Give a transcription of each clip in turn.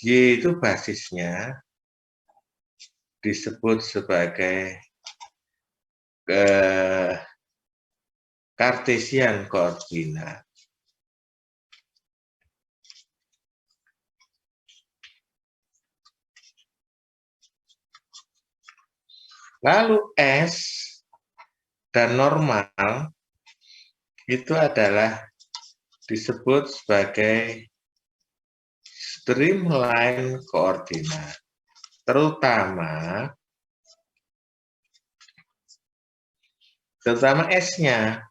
Y itu basisnya disebut sebagai Cartesian koordinat. Lalu S dan normal itu adalah disebut sebagai streamline koordinat. Terutama S-nya.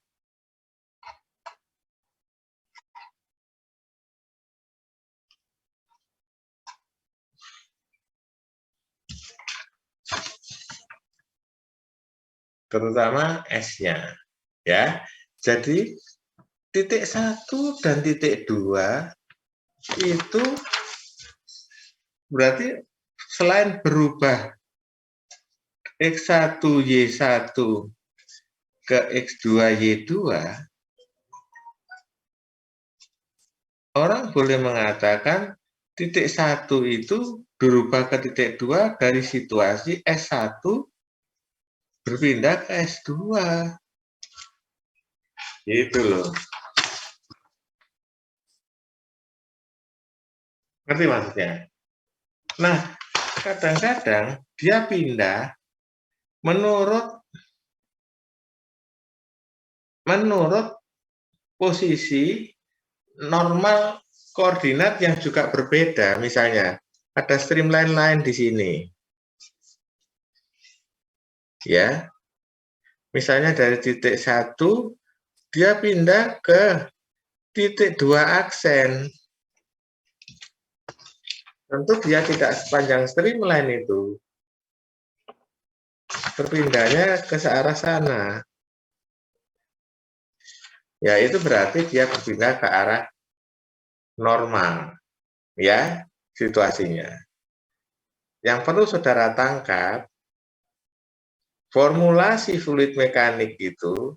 Terutama S-nya. Ya. Jadi titik 1 dan titik 2 itu berarti selain berubah X1 Y1 ke X2 Y2, orang boleh mengatakan titik 1 itu berubah ke titik 2 dari situasi S1 berpindah ke S2. Gitu loh. Ngerti maksudnya? Nah, kadang-kadang dia pindah menurut posisi normal koordinat yang juga berbeda. Misalnya, ada streamline lain di sini. Ya. Misalnya dari titik 1 dia pindah ke titik 2 aksen. Tentu dia tidak sepanjang streamline itu. Berpindahnya ke arah sana. Ya, itu berarti dia berpindah ke arah normal. Ya, situasinya. Yang perlu saudara tangkap, formulasi fluid mekanik itu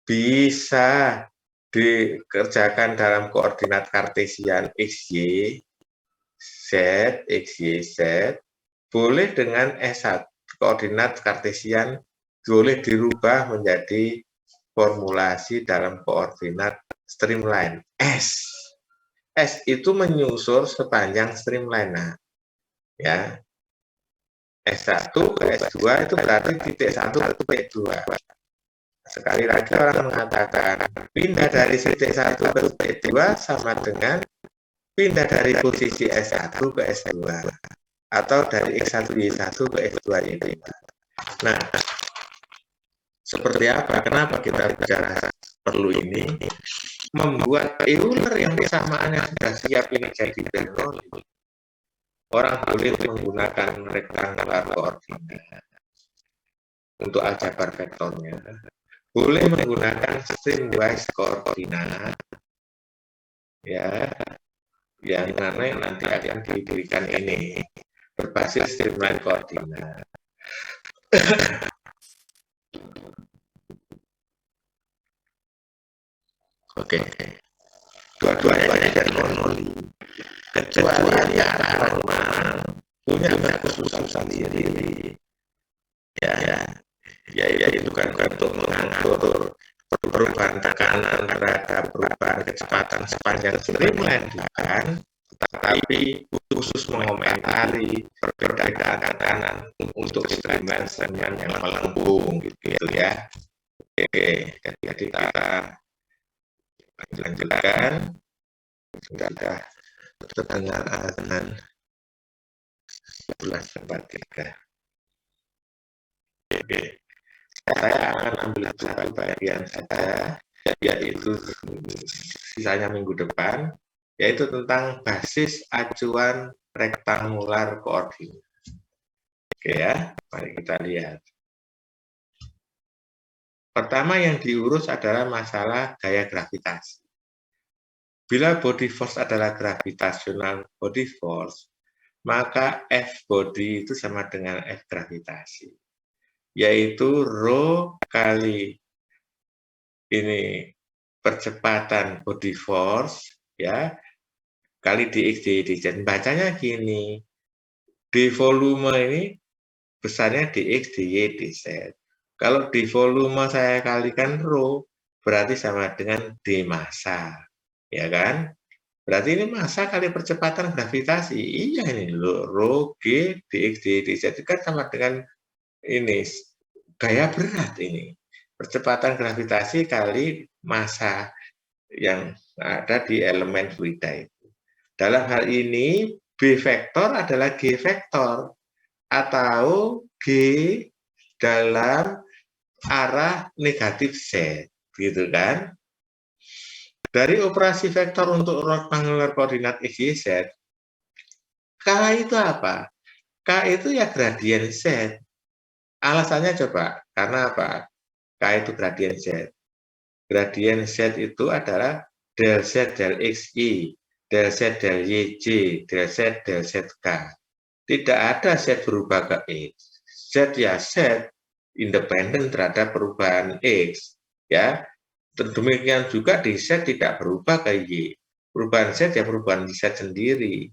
bisa dikerjakan dalam koordinat Kartesian XY, Z, XY, Z, boleh dengan S1, koordinat Kartesian boleh dirubah menjadi formulasi dalam koordinat streamline S. S itu menyusur sepanjang streamline. Nah, ya. S1 ke S2 itu berarti titik 1 ke titik 2. Sekali lagi orang mengatakan pindah dari titik 1 ke titik 2 sama dengan pindah dari posisi S1 ke S2 atau dari X1Y1 ke X2Y2. Nah, seperti apa? Kenapa kita bicara perlu ini? Membuat Euler yang persamaannya sudah siap ini jadi Bernoulli. Orang boleh menggunakan rectangular koordinat untuk aljabar vektornya. Boleh menggunakan streamwise koordinat, ya, yang mana nanti akan diberikan ini berbasis streamline koordinat. Oke, dua-duanya dari Bernoulli. Kecuali antara normal punya kekhususan sendiri. Ya, itu kan untuk mengatur perubahan tekanan terhadap perubahan kecepatan sepanjang streamline, bukan, tetapi khusus mengomentari perbedaan tekanan untuk streamline yang melengkung, gitu ya. Oke, jadi kita lanjutkan. Sudah terdengar azan 11.43. Oke. Saya akan ambil satu bagian saja, yaitu sisanya minggu depan, yaitu tentang basis acuan rektangular koordinat. Oke ya, mari kita lihat. Pertama yang diurus adalah masalah gaya gravitasi. Bila body force adalah gravitational body force, maka F body itu sama dengan F gravitasi, yaitu rho kali ini percepatan body force, ya, kali dx dz. Bacanya gini, di volume ini besarnya dx dy dz. Kalau di volume saya kalikan rho, berarti sama dengan d massa, ya kan? Berarti ini massa kali percepatan gravitasi. Iya ini loh, rho g dx dy dz itu kan sama dengan ini gaya berat ini. Percepatan gravitasi kali massa yang ada di elemen fluida itu. Dalam hal ini, B vektor adalah G vektor atau G dalam arah negatif Z, gitu kan? Dari operasi vektor untuk rectangular koordinat X, Y, Z, K itu apa? K itu ya gradien Z. Alasannya coba, karena apa? K itu gradien Z. Gradien Z itu adalah del Z del XI, del Z del YJ, del Z del ZK. Tidak ada Z berubah ke X. Z ya Z, independen terhadap perubahan X. Ya, demikian juga di Z tidak berubah ke Y. Perubahan Z ya perubahan Z sendiri.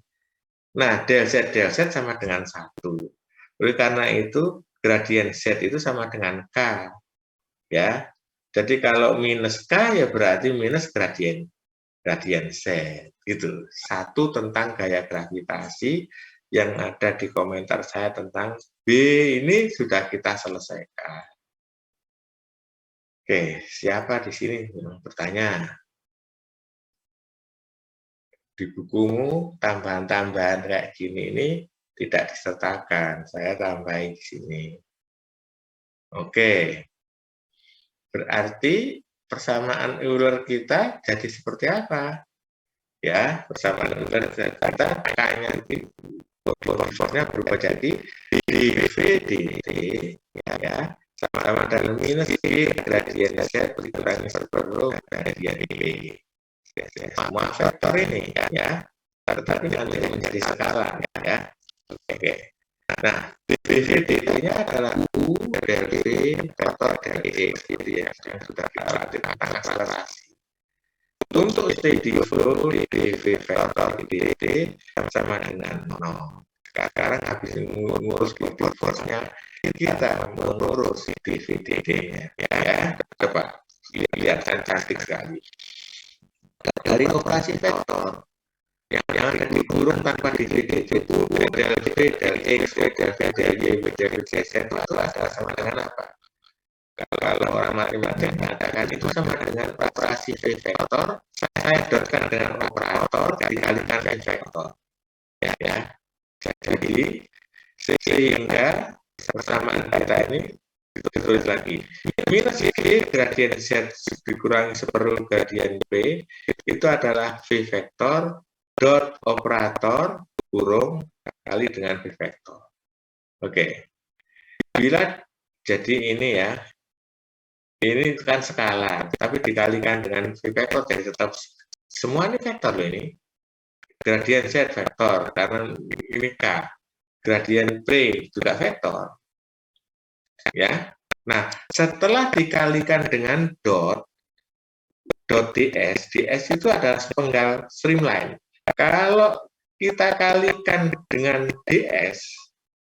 Nah, del Z sama dengan 1. Oleh karena itu, gradien Z itu sama dengan K. Ya, jadi kalau minus K ya berarti minus gradien Z. Gitu. Satu tentang gaya gravitasi yang ada di komentar saya tentang B ini sudah kita selesaikan. Oke, siapa di sini yang bertanya? Di bukumu tambahan-tambahan kayak gini ini tidak disertakan. Saya tambahin di sini. Oke. Berarti persamaan Euler kita jadi seperti apa? Ya, persamaan Euler kita K-nya fornya berubah jadi dV dt ya sama dengan minus B gradien Z dikurangi separuh gradien B. Semua vektor ini ya, tetapi nanti menjadi skala ya. Oke. Nah, dV dt-nya adalah U del V vektor del X gitu ya, yang sudah kita latih tentang akselerasi. Untuk steady flow, dV vektor dt sama dengan 0. Sekarang habis mengurus kinetic force-nya, kita mengurus dV dt-nya. Ya, coba lihat kan cantik sekali. Dari operasi vektor, yang ada di kurung tanpa dv itu del V, del X, del V, del Y, del Z itu adalah sama dengan apa? Kalau orang matematik mengatakan itu sama dengan operasi V vektor, saya dotkan dengan operator dikalikan V vektor. Ya. Jadi sehingga persamaan kita ini ditulis lagi. Minus G gradien Z dikurangi separuh gradien B itu adalah V vektor dot operator kurung kali dengan V vektor. Oke. Bila jadi ini ya, ini kan skala, tapi dikalikan dengan V vektor jadi tetap semua ini vektor loh ini. Gradien Z vektor karena ini K. Gradien P juga vektor. Ya. Nah, setelah dikalikan dengan dot ds, ds itu adalah sepenggal streamline. Kalau kita kalikan dengan ds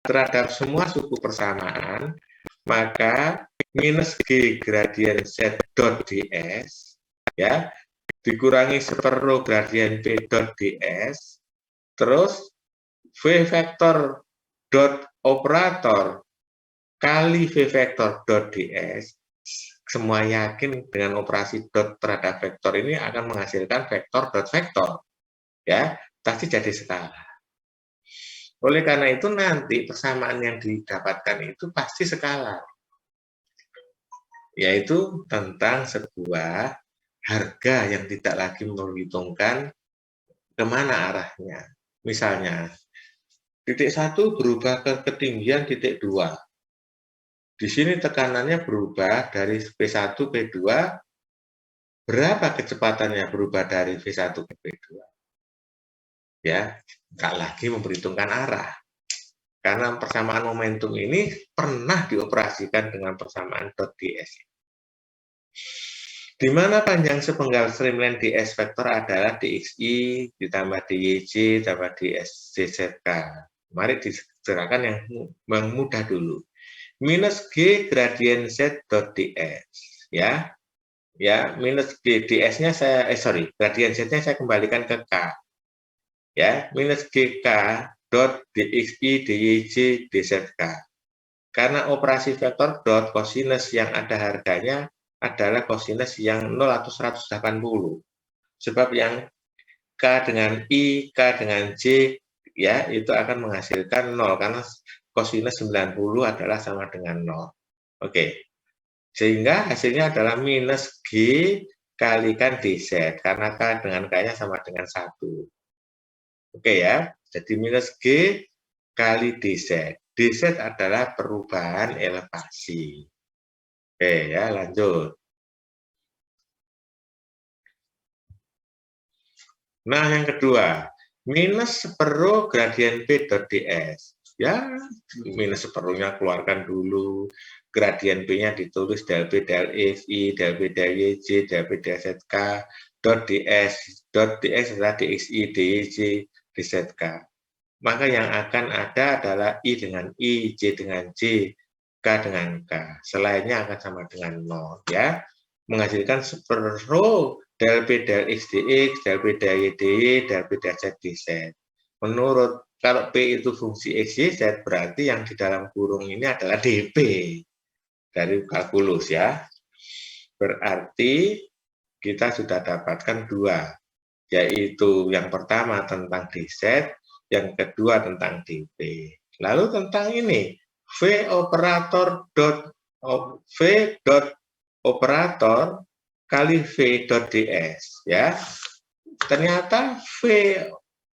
terhadap semua suku persamaan, maka minus G gradien Z dot ds, ya, dikurangi separuh gradien P dot ds, terus V vektor dot operator kali V vektor dot ds, semua yakin dengan operasi dot terhadap vektor ini akan menghasilkan vektor dot vektor, ya, pasti jadi skala. Oleh karena itu nanti persamaan yang didapatkan itu pasti skala, yaitu tentang sebuah harga yang tidak lagi memperhitungkan kemana arahnya. Misalnya, titik 1 berubah ke ketinggian titik 2. Di sini tekanannya berubah dari P1 ke P2. Berapa kecepatannya berubah dari V1 ke P2? Ya, nggak lagi memperhitungkan arah. Karena persamaan momentum ini pernah dioperasikan dengan persamaan dot ds. di mana panjang sepenggal streamline ds vektor adalah dxi ditambah dyj tambah dsjzk. Mari disegerakan yang mudah dulu. Minus g gradien z dot ds, ya, minus g ds-nya gradien z-nya saya kembalikan ke k, ya, minus gk dot dxi dyj dzk. Karena operasi vektor dot kosinus yang ada harganya adalah kosinus yang 0 atau 180. Sebab yang K dengan I, K dengan J, ya, itu akan menghasilkan 0, karena kosinus 90 adalah sama dengan 0. Oke, sehingga hasilnya adalah minus G kalikan DZ, karena K dengan K-nya sama dengan 1. Oke ya, jadi minus G kali DZ. DZ adalah perubahan elevasi. Oke ya, lanjut. Nah, yang kedua, minus separuh gradien P dot ds. Ya, minus separuhnya keluarkan dulu. Gradien P-nya ditulis del P del xi, del P del yj, del P del zk, dot ds. Dot ds adalah dxi, dyj, dzk. Maka yang akan ada adalah I dengan I, J dengan J, K dengan K. Selainnya akan sama dengan 0, ya. Menghasilkan separuh del P del X dx, del P del Y dy, del P del Z dz. Menurut, kalau P itu fungsi X, Y, Z, berarti yang di dalam kurung ini adalah dP dari kalkulus, ya. Berarti kita sudah dapatkan 2, yaitu yang pertama tentang dz, yang kedua tentang dp. Lalu tentang ini, V dot operator kali V dot ds, ya. Ternyata V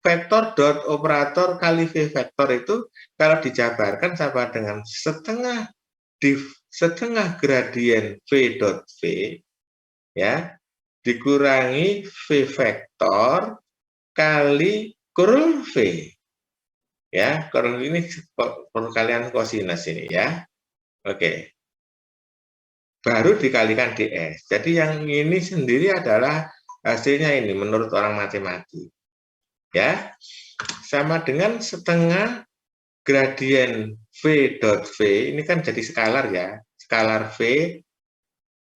vektor dot operator kali V vektor itu kalau dijabarkan sama dengan setengah gradien V dot V, ya, dikurangi V vektor kali kurung V. Ya, kurung ini perkalian kosinus ini, ya. Oke. Baru dikalikan ds. Jadi yang ini sendiri adalah hasilnya ini menurut orang matematik. Ya. Sama dengan setengah gradien V dot V, ini kan jadi skalar, ya. Skalar V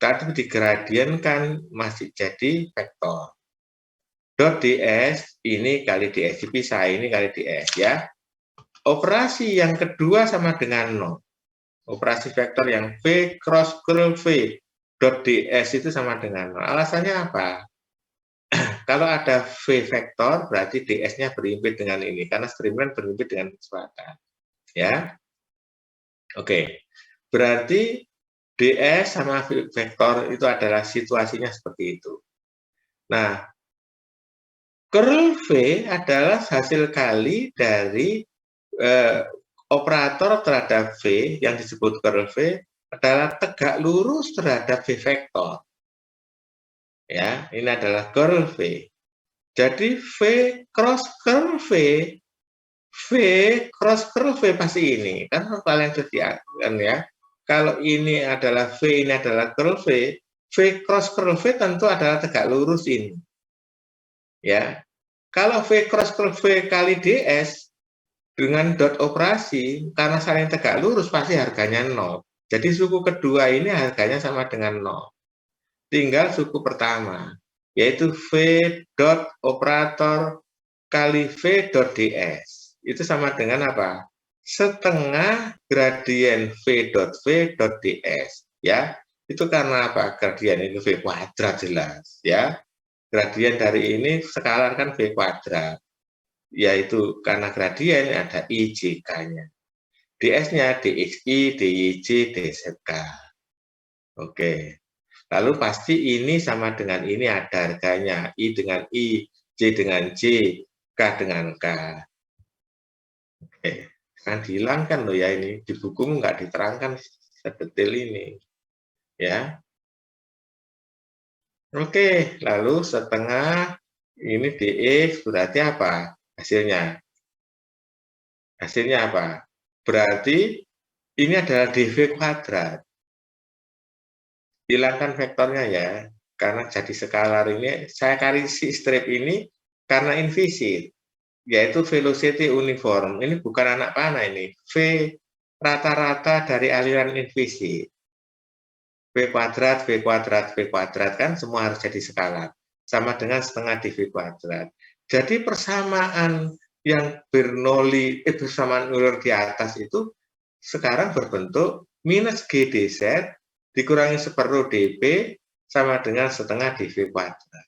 tadi digradienkan masih jadi vektor. Dot ds ini kali ds, dipisah ini kali ds, ya. Operasi yang kedua sama dengan 0. Operasi vektor yang V cross curl V dot ds itu sama dengan 0. Alasannya apa? Kalau ada V vektor, berarti ds-nya berimpit dengan ini, karena streamline berimpit dengan kecepatan. Ya, oke. Berarti ds sama V vektor itu adalah situasinya seperti itu. Nah, curl V adalah hasil kali dari operator terhadap V yang disebut curl V adalah tegak lurus terhadap V vektor. Ya, ini adalah curl V. Jadi V cross curl V cross curl V pasti ini. Kan kalian sediakan, ya. Kalau ini adalah V, ini adalah curl V, V cross curl V tentu adalah tegak lurus ini. Ya. Kalau V cross curl V kali ds dengan dot operasi, karena saling tegak lurus pasti harganya 0. Jadi suku kedua ini harganya sama dengan 0. Tinggal suku pertama, yaitu V dot operator kali V dot ds. Itu sama dengan apa? Setengah gradien V dot ds. Ya, itu karena apa? Gradien ini V kuadrat jelas. Ya, gradien dari ini skalar kan V kuadrat. Yaitu karena gradien ada IJK-nya. ds-nya dxi, dyj, dzk. Oke. Lalu pasti ini sama dengan ini ada harganya. I dengan I, J dengan J, K dengan K. Oke. Kan dihilangkan loh ya ini. Di buku nggak diterangkan sedetail ini. Ya. Oke. Lalu setengah ini dx berarti apa? Hasilnya. Hasilnya apa? Berarti ini adalah dv kuadrat. Hilangkan vektornya, ya. karena jadi skalar ini, saya kasih strip ini karena invisit, yaitu velocity uniform. Ini bukan anak panah ini, V rata-rata dari aliran invisit. V kuadrat, V kuadrat, V kuadrat, kan semua harus jadi skalar. Sama dengan setengah di V kuadrat. Jadi persamaan yang persamaan Euler di atas itu sekarang berbentuk minus G dz dikurangi seperempat dp sama dengan setengah dv kuadrat.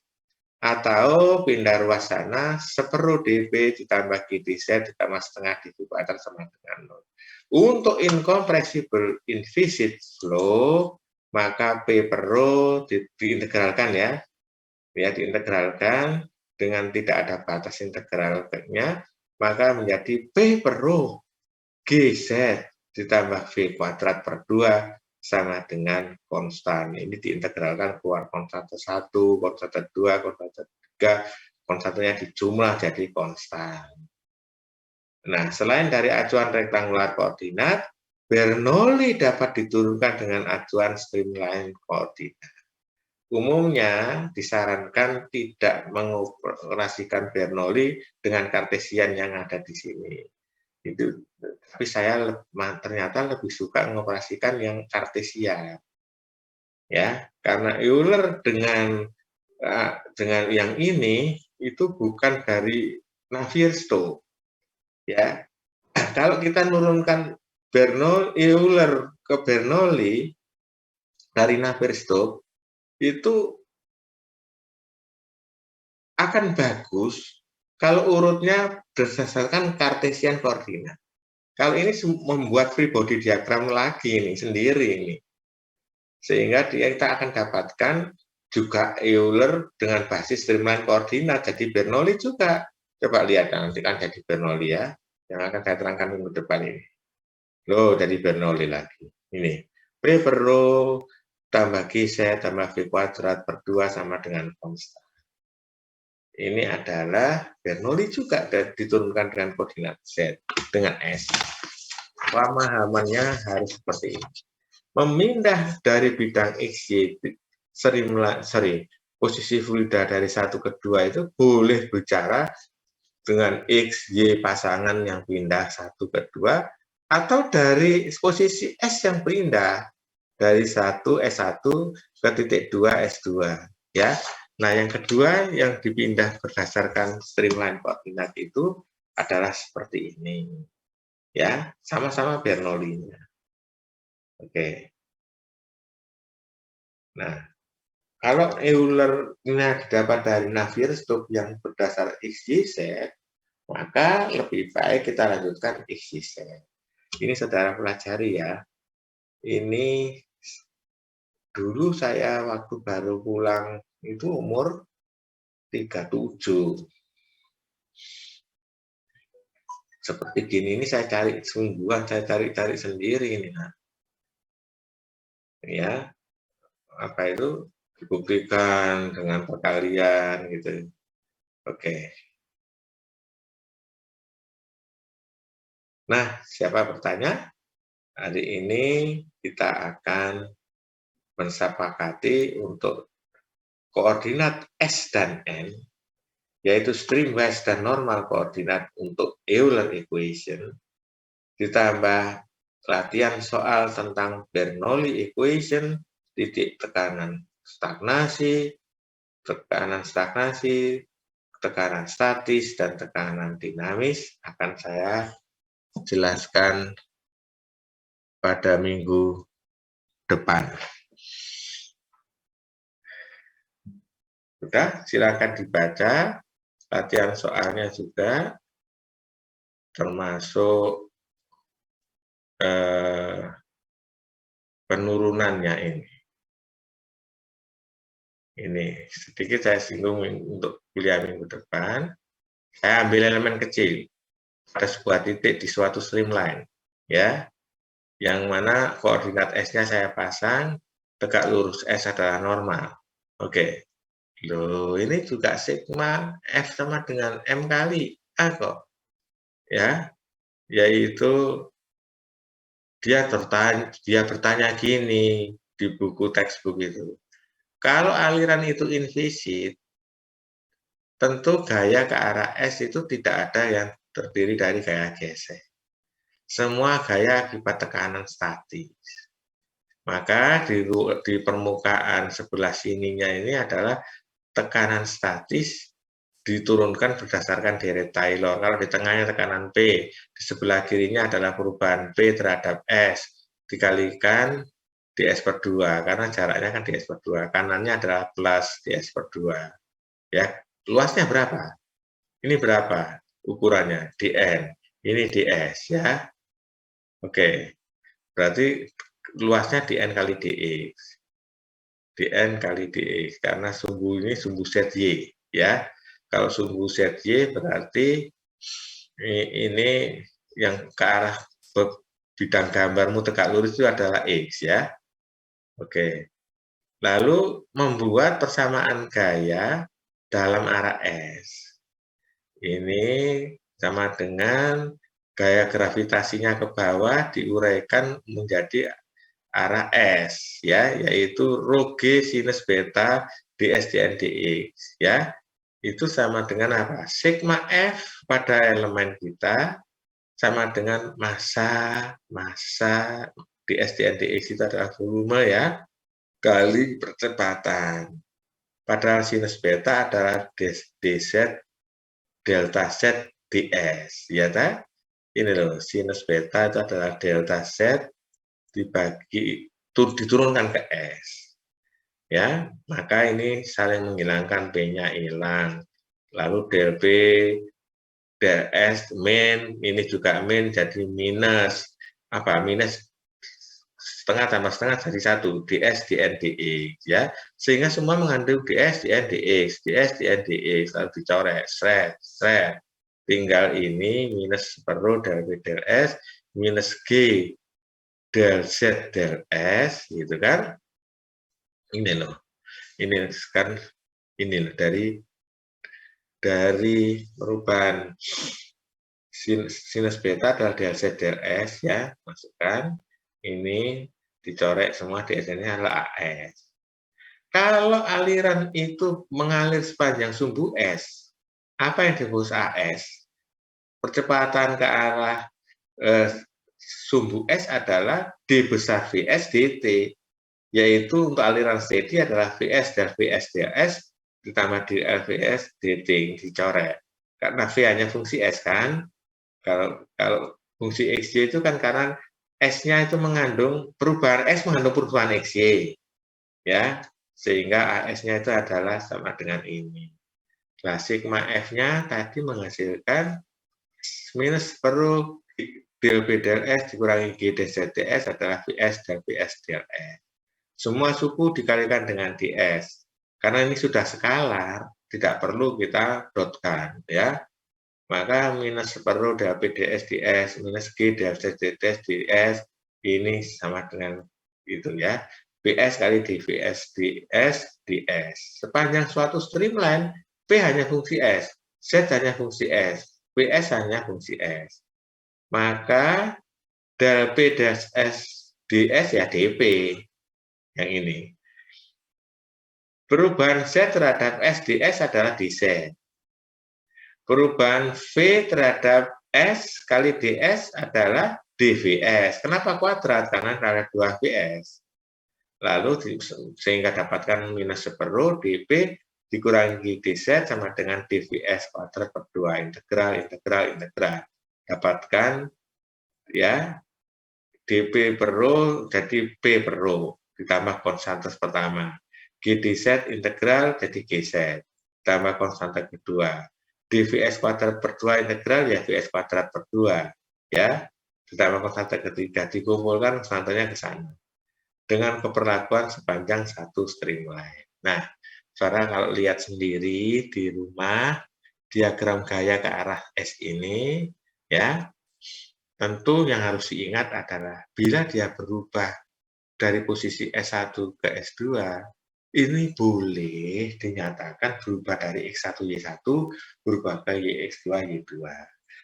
Atau pindah ruas sana, seperempat dp ditambah G dz ditambah setengah dv kuadrat sama dengan 0. Untuk incompressible inviscid flow, maka P per rho diintegralkan ya, diintegralkan dengan tidak ada batas integralnya, maka menjadi P per rho GZ ditambah V kuadrat per 2 sama dengan konstan. Ini diintegralkan keluar konstante 1, konstante 2, konstante 3, konstantenya dijumlah jadi konstan. Nah, selain dari acuan rektangular koordinat, Bernoulli dapat diturunkan dengan acuan streamline koordinat. Umumnya disarankan tidak mengoperasikan Bernoulli dengan Kartesian yang ada di sini. Tapi saya ternyata lebih suka mengoperasikan yang Kartesian, ya, karena Euler dengan yang ini itu bukan dari Navier-Stokes, ya. Kalau kita menurunkan Euler ke Bernoulli dari Navier-Stokes itu akan bagus kalau urutnya berdasarkan Kartesian koordinat. Kalau ini membuat free body diagram lagi ini sendiri ini, sehingga kita akan dapatkan juga Euler dengan basis streamline koordinat. Jadi Bernoulli juga. Coba lihat nanti kan jadi Bernoulli ya, yang akan saya terangkan minggu depan ini. Loh, dari Bernoulli lagi. Ini P per rho tambah GZ tambah V kuadrat per 2 sama dengan konstan. Ini adalah Bernoulli juga diturunkan dengan koordinat Z dengan S. Pemahamannya harus seperti ini. Memindah dari bidang XY posisi fluida dari 1 ke 2 itu boleh bicara dengan X, Y pasangan yang pindah 1 ke 2 atau dari posisi S yang pindah dari 1 S1 ke titik 2 S2, ya. Nah, yang kedua yang dipindah berdasarkan streamline koordinat itu adalah seperti ini. Ya, sama-sama Bernoulli-nya. Oke. Nah, kalau Euler-nya didapat dari Navier-Stokes yang berdasar XYZ, maka lebih baik kita lanjutkan XYZ. Ini saudara pelajari ya. Ini dulu saya waktu baru pulang itu umur 37. Seperti gini ini saya cari semingguan, saya cari-cari sendiri ini. Nah. Ya, apa itu dibuktikan dengan perkalian gitu. Oke. Nah, siapa bertanya? Hari ini kita akan mensepakati untuk koordinat S dan N, yaitu streamwise dan normal koordinat untuk Euler equation, ditambah latihan soal tentang Bernoulli equation, titik tekanan stagnasi, tekanan statis, dan tekanan dinamis akan saya jelaskan pada minggu depan. Sudah, silakan dibaca latihan soalnya juga, termasuk penurunannya ini. Ini sedikit saya singgung untuk kuliah minggu depan. Saya ambil elemen kecil pada sebuah titik di suatu streamline, ya, yang mana koordinat S-nya saya pasang, tegak lurus S adalah normal. Oke. Loh, ini juga sigma F sama dengan M kali A kok. Ya, yaitu dia bertanya gini di buku textbook itu. Kalau aliran itu invisit, tentu gaya ke arah S itu tidak ada yang terdiri dari gaya gesek. Semua gaya akibat tekanan statis. Maka di permukaan sebelah sininya ini adalah tekanan statis diturunkan berdasarkan deret Taylor. Kalau di tengahnya tekanan P, di sebelah kirinya adalah perubahan P terhadap S, dikalikan ds per 2, karena jaraknya kan ds per 2. Kanannya adalah plus ds per 2. Ya, luasnya berapa? Ini berapa ukurannya? dn. Ini ds ya. Oke, berarti luasnya dn kali dx. dn kali dx, karena sumbu ini sumbu ZY ya. Kalau sumbu ZY berarti ini yang ke arah bidang gambarmu tegak lurus itu adalah X ya. Oke. Lalu membuat persamaan gaya dalam arah S. Ini sama dengan gaya gravitasinya ke bawah diuraikan menjadi arah S ya, yaitu rho G sinus beta ds dn dx ya. Itu sama dengan apa? Sigma F pada elemen kita sama dengan massa ds dn dx itu adalah volume ya, kali percepatan. Padahal sinus beta adalah dz delta z ds, ya tak? Ini loh, sinus beta itu adalah delta z dibagi diturunkan ke S. Ya, maka ini saling menghilangkan P-nya hilang. Lalu del P, del S min, ini juga min jadi minus apa? Minus setengah tambah setengah jadi 1, ds dn dx ya. Sehingga semua mengandung ds dn dx, ds dn dx lalu dicoret, seret. Tinggal ini minus separuh del P del S minus G del Z del S gitu kan. Ini loh. Ini kan ini loh dari perubahan sinus beta adalah del Z del S ya, masukkan ini dicorek semua ds-nya adalah AS. Kalau aliran itu mengalir sepanjang sumbu S, apa yang disebut AS? Percepatan ke arah sumbu S adalah D besar Vs dt, yaitu untuk aliran steady adalah Vs dan Vs ds ditambah dl Vs dt dicoret. Karena V hanya fungsi S kan, kalau fungsi XY itu kan karena S-nya itu mengandung perubahan S mengandung perubahan XY ya, sehingga AS-nya itu adalah sama dengan ini. Nah, sigma F-nya tadi menghasilkan minus separuh del B del S dikurangi G del Z ds adalah Vs dan Vs del S. Semua suku dikalikan dengan ds. Karena ini sudah skalar, tidak perlu kita dotkan ya. Maka minus separuh del P ds ds minus G del Z ds ds ini sama dengan itu ya. Vs kali dvs ds ds. Sepanjang suatu streamline, P hanya fungsi S, Z hanya fungsi S, Vs hanya fungsi S. Maka del P ds S ds ya dp yang ini. Perubahan Z terhadap S ds adalah dz. Perubahan V terhadap S kali ds adalah dvs. Kenapa kuadrat? Karena ada 2 Vs. Lalu sehingga dapatkan minus separuh dp dikurangi dz sama dengan dvs kuadrat per 2 integral. Dapatkan ya dp per rho jadi p per rho ditambah konstanta pertama. G dz integral jadi gz tambah konstanta kedua. dvs kuadrat per 2 integral ya vs kuadrat per 2 ya, ditambah konstanta ketiga, dikumpulkan konstantanya ke sana dengan keperlakuan sepanjang satu streamline. Nah, saudara kalau lihat sendiri di rumah diagram gaya ke arah S ini ya, tentu yang harus diingat adalah bila dia berubah dari posisi S1 ke S2, ini boleh dinyatakan berubah dari X1 Y1 berubah ke YX2 Y2.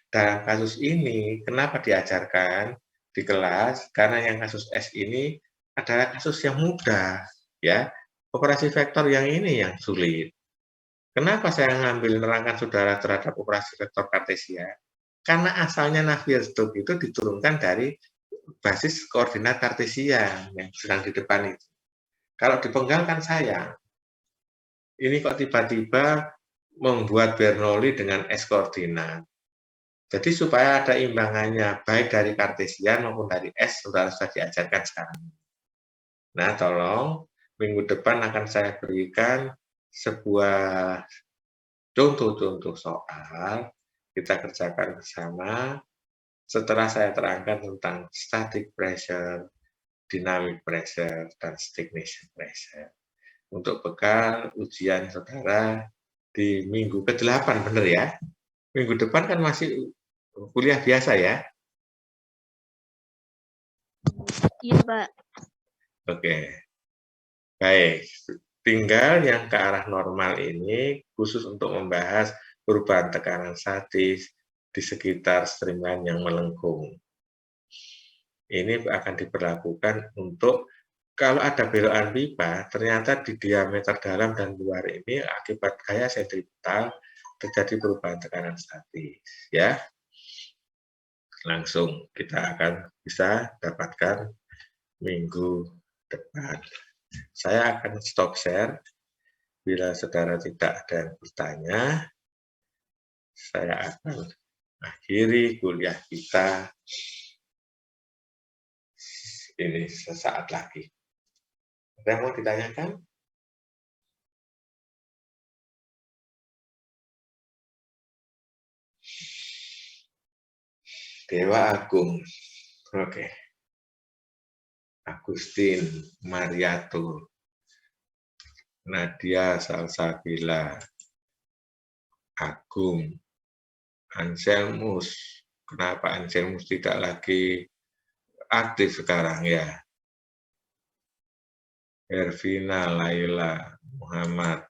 Dalam kasus ini, kenapa diajarkan di kelas? Karena yang kasus S ini adalah kasus yang mudah, ya. Operasi vektor yang ini yang sulit. Kenapa saya ngambil nerangkan saudara terhadap operasi vektor kartesian? Karena asalnya Navier-Stokes itu diturunkan dari basis koordinat kartesian yang sedang di depan itu. Kalau dipenggal kan sayang. Ini kok tiba-tiba membuat Bernoulli dengan S koordinat. Jadi supaya ada imbangannya, baik dari kartesian maupun dari S, saudara sudah diajarkan sekarang. Nah, tolong minggu depan akan saya berikan sebuah contoh-contoh soal, kita kerjakan bersama, setelah saya terangkan tentang static pressure, dynamic pressure, dan stagnation pressure. Untuk bekal ujian saudara di minggu ke-8, benar ya? Minggu depan kan masih kuliah biasa ya? Iya, Pak. Oke. Baik, tinggal yang ke arah normal ini khusus untuk membahas perubahan tekanan statis di sekitar streamline yang melengkung. Ini akan diberlakukan untuk kalau ada belokan pipa, ternyata di diameter dalam dan luar ini akibat gaya sentripetal terjadi perubahan tekanan statis. Ya, langsung kita akan bisa dapatkan minggu depan. Saya akan stop share. Bila saudara tidak ada yang bertanya, saya akan akhiri kuliah kita ini sesaat lagi. Ada yang mau ditanyakan? Dewa Agung. Oke. Agustin Mariato. Nadia Salsabila. Agung. Anselmus. Kenapa Anselmus tidak lagi aktif sekarang ya? Hervina, Laila, Muhammad,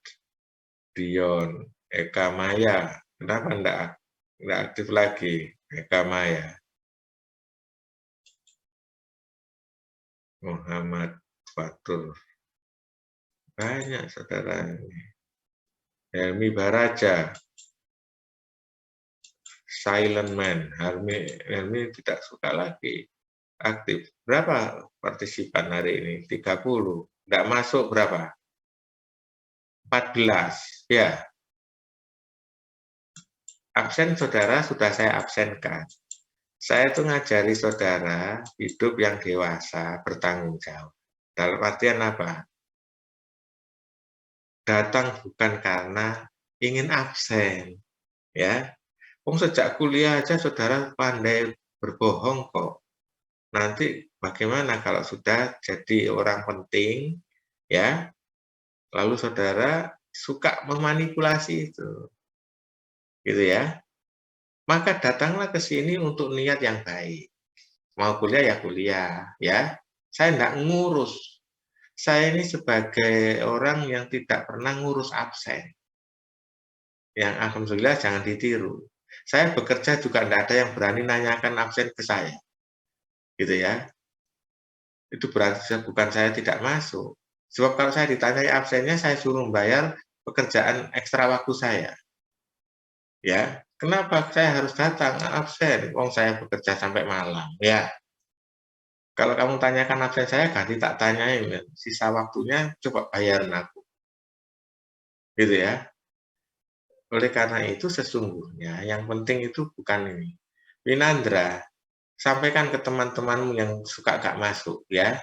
Dion, Eka Maya. Kenapa enggak aktif lagi Eka Maya? Muhammad Fatur. Banyak saudara ini. Helmi Baraja. Silent Man. Helmi tidak suka lagi aktif. Berapa partisipan hari ini? 30. Enggak masuk berapa? 14. Ya. Absen saudara sudah saya absenkan. Saya itu ngajari saudara hidup yang dewasa, bertanggung jawab. Dalam artian apa? Datang bukan karena ingin absen, ya. Sejak kuliah aja saudara pandai berbohong kok. Nanti bagaimana kalau sudah jadi orang penting, ya? Lalu saudara suka memanipulasi itu, gitu ya. Maka datanglah ke sini untuk niat yang baik. Mau kuliah ya kuliah, ya. Saya enggak ngurus. Saya ini sebagai orang yang tidak pernah ngurus absen. Yang alhamdulillah jangan ditiru. Saya bekerja juga enggak ada yang berani nanyakan absen ke saya. Gitu ya. Itu berarti bukan saya tidak masuk. Sebab kalau saya ditanyai absennya, saya suruh membayar pekerjaan ekstra waktu saya. Ya, kenapa saya harus datang absen? Wong saya bekerja sampai malam, ya. Kalau kamu tanyakan absen saya, ganti tak tanyain, ya. Sisa waktunya coba bayarin aku. Gitu ya. Oleh karena itu sesungguhnya yang penting itu bukan ini. Winandra, sampaikan ke teman-temanmu yang suka gak masuk, ya.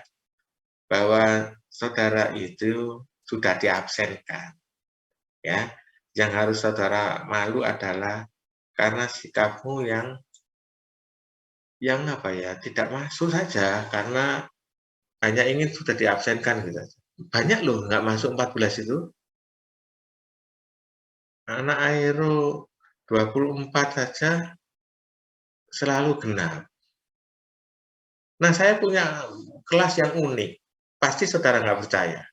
Bahwa saudara itu sudah diabsenkan. Ya, yang harus saudara malu adalah karena sikapmu yang apa ya, tidak masuk saja karena hanya ingin sudah diabsenkan gitu. Banyak loh nggak masuk 14 itu. Anak aero 24 saja selalu genap. Nah, saya punya kelas yang unik. Pasti saudara nggak percaya.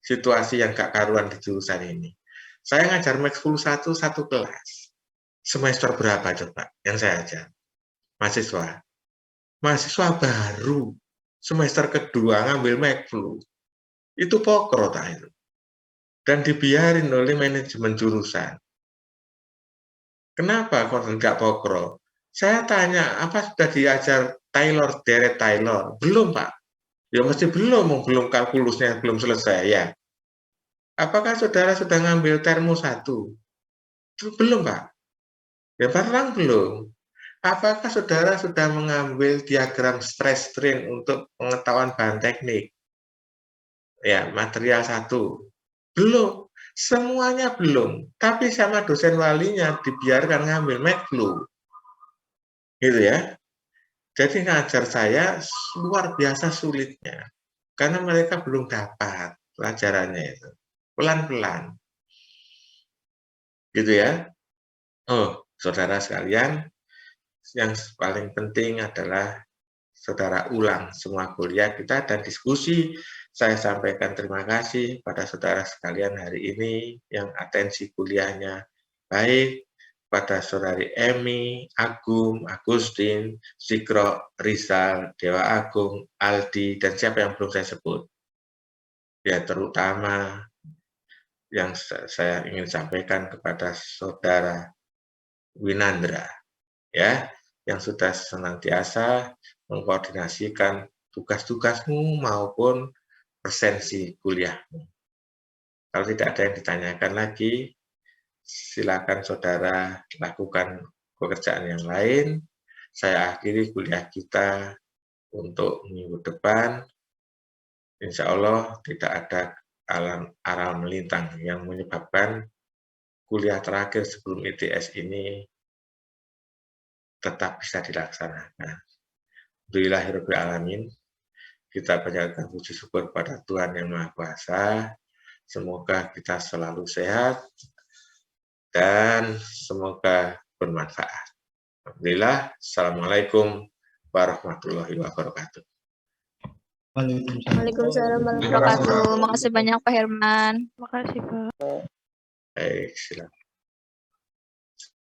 Situasi yang gak karuan di jurusan ini. Saya ngajar Max full satu kelas. Semester berapa coba yang saya ajar? Mahasiswa. Mahasiswa baru. Semester kedua ngambil Max flu. Itu pokro tak itu. dan dibiarin oleh manajemen jurusan. Kenapa kok nggak pokro? Saya tanya, apa sudah diajar Deret Taylor? Belum, Pak. Ya mesti belum kalkulusnya belum selesai ya. Apakah saudara sudah ngambil termo 1? Belum, Pak. Ya terang belum. Apakah saudara sudah mengambil diagram stress strain untuk pengetahuan bahan teknik? Ya, material 1. Belum. Semuanya belum. Tapi sama dosen walinya dibiarkan ngambil MATLAB. Gitu ya. Jadi ngajar saya luar biasa sulitnya. Karena mereka belum dapat pelajarannya itu. Pelan-pelan. Gitu ya. Oh, saudara sekalian, yang paling penting adalah saudara ulang semua kuliah kita dan diskusi. Saya sampaikan terima kasih pada saudara sekalian hari ini yang atensi kuliahnya baik, pada saudari Emi, Agung, Agustin, Sikro, Rizal, Dewa Agung, Aldi, dan siapa yang belum saya sebut. Ya terutama yang saya ingin sampaikan kepada saudara Winandra, ya, yang sudah senantiasa mengkoordinasikan tugas-tugasmu maupun presensi kuliahmu. Kalau tidak ada yang ditanyakan lagi, silakan saudara lakukan pekerjaan yang lain. Saya akhiri kuliah kita untuk minggu depan. Insya Allah tidak ada aral melintang yang menyebabkan kuliah terakhir sebelum ITS ini tetap bisa dilaksanakan. Alhamdulillahirabbil alamin. Kita panjatkan puji syukur pada Tuhan Yang Maha Kuasa. Semoga kita selalu sehat dan semoga bermanfaat. Alhamdulillah. Assalamualaikum warahmatullahi wabarakatuh. Waalaikumsalam warahmatullahi wabarakatuh. Makasih banyak Pak Herman. Makasih Pak. Baik, silakan.